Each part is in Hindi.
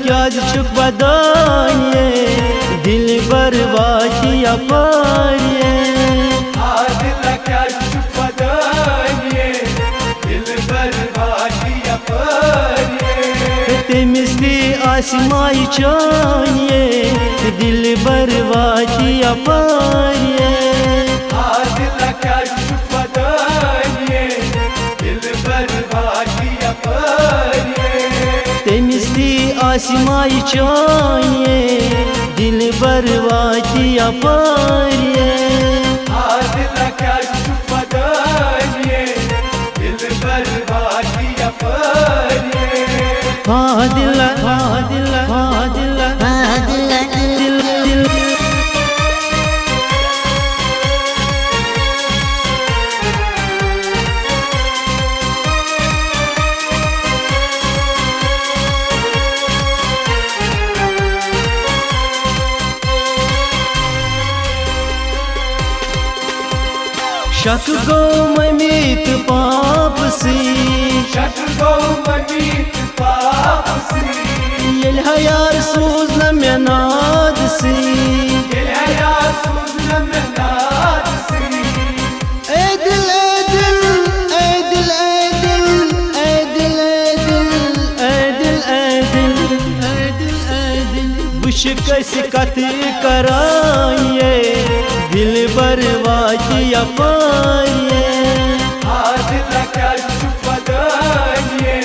क्या चुक बदाये दिल बर्बादिया पारिये क्या चुक बदाये दिल बर्बादिया पारिये तेमिस्ती आसमाई चाहिए दिल बर्बादिया पारिये क्या चुक बदाये दिल बर्बादिया पारिये तेमिस्ती आसमाई चाहिए दिल बर्बादिया पारिये क्या चुप बदाये दिल बर्बादिया पारिये शक गो ममीत पाप सी शक गो ममीत पाप सी येल यार सूज न मेनाद सी येल यार सूज न मेनाद सी ए दिल ए दिल ए दिल ए दिल ए दिल ए दिल ए दिल ए दिल ए दिल ए दिल बुश कैसे कत्ल कराये दिल बर्बादिया पारिये क्या चुप बदाये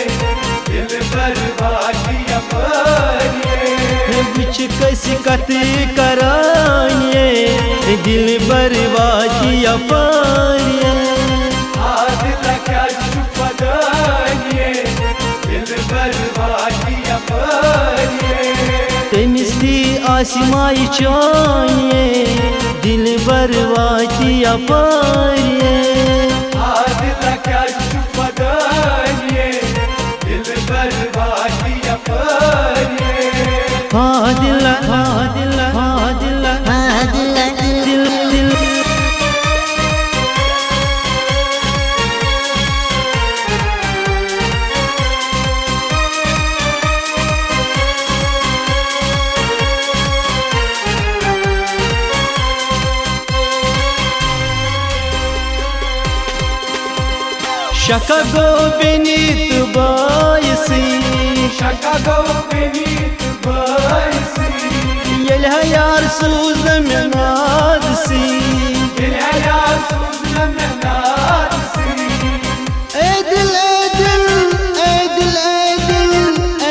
दिल बर्बादिया पारिये बिच कैसे कत्ल कराये दिल बर्बादिया पारिये क्या चुप बदाये दिल बर्बादिया पारिये तेमिस्ती आसमाई चाहिए दिल बर्बादिया पारिये क्या चुप बदाये दिल बर्बादिया पारिये शका गो बेनीत बायसी शका गो बेनीत बायसी येल यार सूज न मेनाद सी येल यार सूज न मेनाद सी ए दिल ए दिल ए दिल ए दिल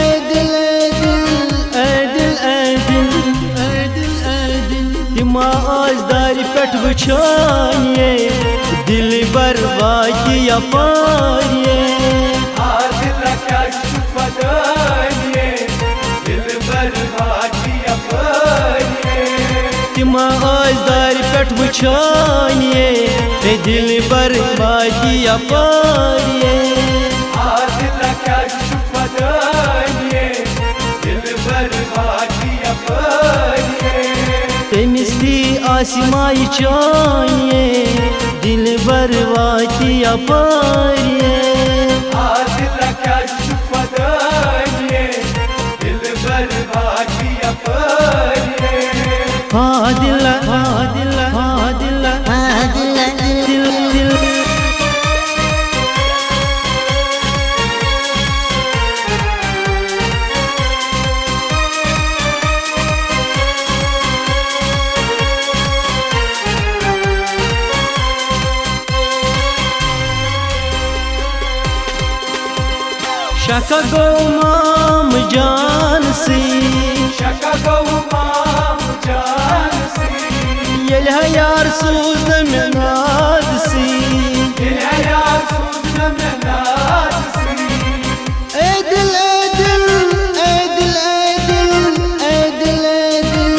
ए दिल ए दिल ए दिल ए दिल ए दिल ए दिल तिमा आजदारी पेट वुछाये दिल बर्बादिया पारिये क्या चुप बदाये दिल बर्बादिया पारिये तिम आजदारी पेट वुछाये दिल बर्बादिया पारिये क्या चुप बदाये दिल बर्बादिया पारिये तेमिस्ती आसमाई चाहिए दिल बर्बादिया पारिये क्या चुप बदाये दिल बर्बादिया पारिये शका गो माम जान सी शका गो माम जान सी येल यार सूज न मेनाद सी येल यार सूज न मेनाद सी ए दिल ए दिल ए दिल ए दिल ए दिल ए दिल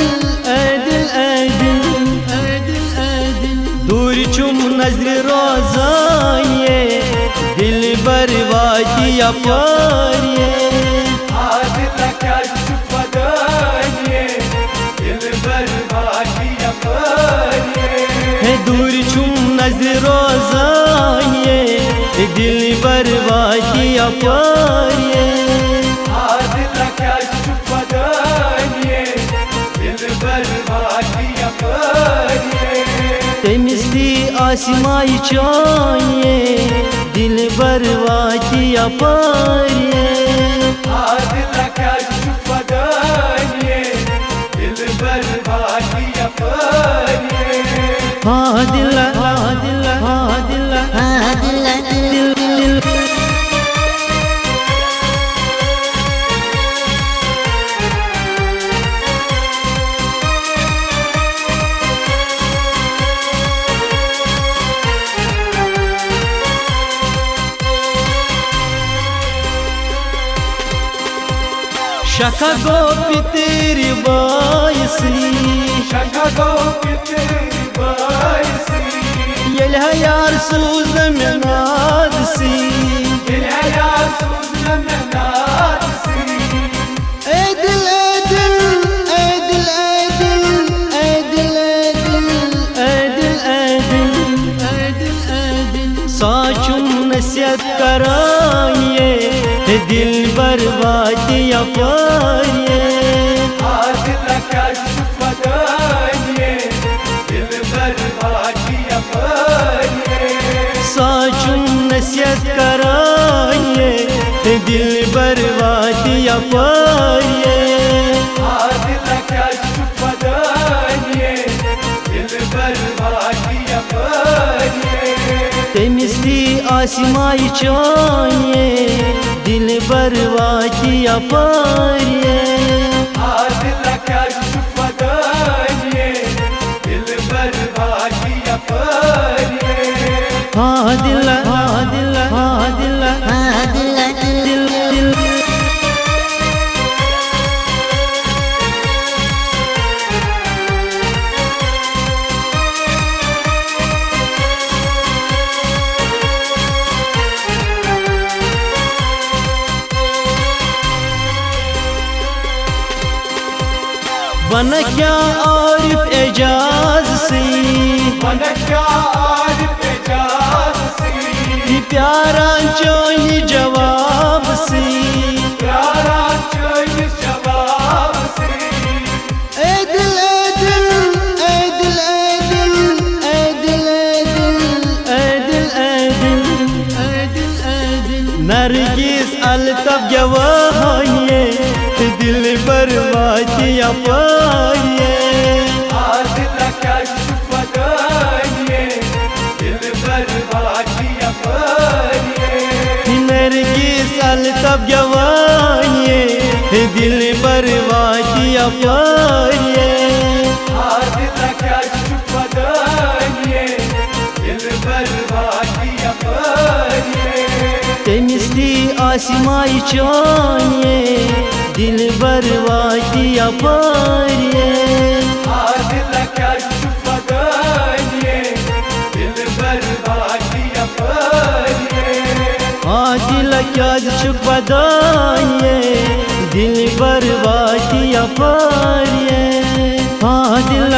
ए दिल ए दिल ए दिल ए दिल दूर चुम नजर रोज़ाये दिल बर्बादिया पारिये क्या चुप बदाये दिल बर्बादिया पारिये दूर चुम नजर रोजान ये दिल बर्बादी अपार ये दिल क्या चुपदान ये दिल बर्बादी अपार ये तमिस दी आसमाई चान ये दिल बर्बादी अपार ये दिल क्या चुपदान ये दिल बर्बादी अपार ये दिल शका गो पितेरी बायसी शका गो पितेरी बायसी येल यार सूज में नादसी येल यार सूज में नादसी ए दिल ए दिल ए दिल ए दिल ए दिल ए दिल ए दिल ए दिल साचुम नसीहत कराइए दिल बर्बादी अपार ये दिल क्या चुपदान ये दिल बर्बादी अपार ये साचुम नसीहत कराइए दिल बर्बादी अपार ये दिल क्या चुपदान ये दिल बर्बादी अपार ये तमिस दी आसमाई चान ये दिल बर्बादी अपार ये दिल क्या चुपदान ये दिल बर्बादी अपार ये दिल बना क्या आरिफ एजाज से बना क्या आरिफ एजाज से प्यारा चाहिए जवाब से प्यारा चाहिए जवाब से ए दिल ए दिल ए दिल ए दिल ए दिल ए दिल ए दिल ए दिल नरगिस अल्ताफ गवाहिए दिल बर्बादी अपार ये दिल क्या चुपदान ये दिल बर्बादी अपार ये नरगिस अल्ताफ गवाहिए दिल बर्बादी अपार ये दिल क्या चुपदान ये दिल बर्बादी अपार ये तमिस दी आसमाई चान ये दिल बर्बादी अपार ये दिल क्या चुपदान ये दिल बर्बादी अपार ये दिल क्या चुपदान ये दिल बर्बादी अपार ये दिल